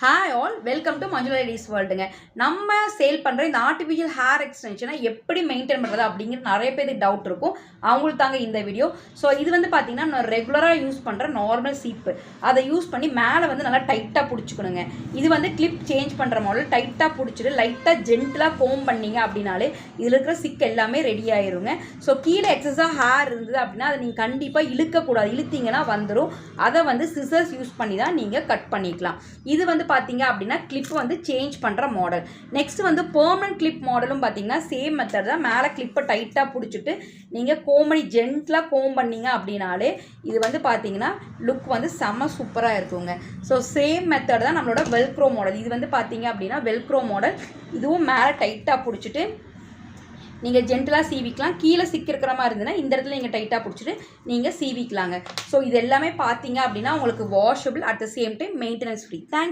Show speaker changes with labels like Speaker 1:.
Speaker 1: Hi all, welcome to Manjula ladies வேர்ல்டுங்க. நம்ம sale பண்ணுற இந்த ஆர்டிஃபிஷியல் ஹேர் எக்ஸ்டென்ஷனை எப்படி மெயின்டைன் பண்ணுறது அப்படிங்கிறது நிறைய பேருக்கு டவுட் இருக்கும். அவங்களுக்கு தாங்க இந்த வீடியோ. ஸோ இது வந்து பார்த்தீங்கன்னா நான் ரெகுலராக யூஸ் பண்ணுற நார்மல் சீப்பு, அதை யூஸ் பண்ணி மேலே வந்து நல்லா டைட்டாக பிடிச்சிக்கணுங்க. இது வந்து கிளிப் சேஞ்ச் பண்ணுற மாடல். டைட்டாக பிடிச்சிட்டு லைட்டாக ஜென்டிலாக கோம் பண்ணிங்க அப்படின்னாலே இதில் இருக்கிற சிக் எல்லாமே ரெடி ஆயிருங்க. ஸோ கீழே எக்ஸஸாக ஹேர் இருந்தது அப்படின்னா அதை நீங்கள் கண்டிப்பாக இழுக்கக்கூடாது. இழுத்தீங்கன்னா வந்துடும். அதை வந்து சிசர்ஸ் யூஸ் பண்ணி தான் நீங்கள் கட் பண்ணிக்கலாம். இது வந்து பார்த்தீங்க அப்படின்னா கிளிப் வந்து சேஞ்ச் பண்ணுற மாடல். நெக்ஸ்ட் வந்து பெர்மனன்ட் கிளிப் மாடலும் பார்த்தீங்கன்னா சேம் மெத்தட் தான். மேலே கிளிப்பை டைட்டாக பிடிச்சிட்டு நீங்கள் கோமணி ஜென்டலாக கோம் பண்ணீங்க அப்படின்னாலே இது வந்து பார்த்தீங்கன்னா லுக் வந்து செம்ம சூப்பராக இருக்குங்க. ஸோ சேம் மெத்தட் தான் நம்மளோட வெல்க்ரோ மாடல். இது வந்து பார்த்தீங்க அப்படின்னா வெல்க்ரோ மாடல். இதுவும் மேலே டைட்டாக பிடிச்சிட்டு நீங்கள் ஜென்டலாக சீவிக்கலாம். கீழே சிக்கிருக்கிற மாதிரி இருந்ததுன்னா இந்த இடத்துல நீங்கள் டைட்டாக பிடிச்சிட்டு நீங்கள் சீவிக்கலாங்க. ஸோ இது எல்லாமே பார்த்தீங்க அப்படின்னா உங்களுக்கு washable, at the same time maintenance free. Thanks.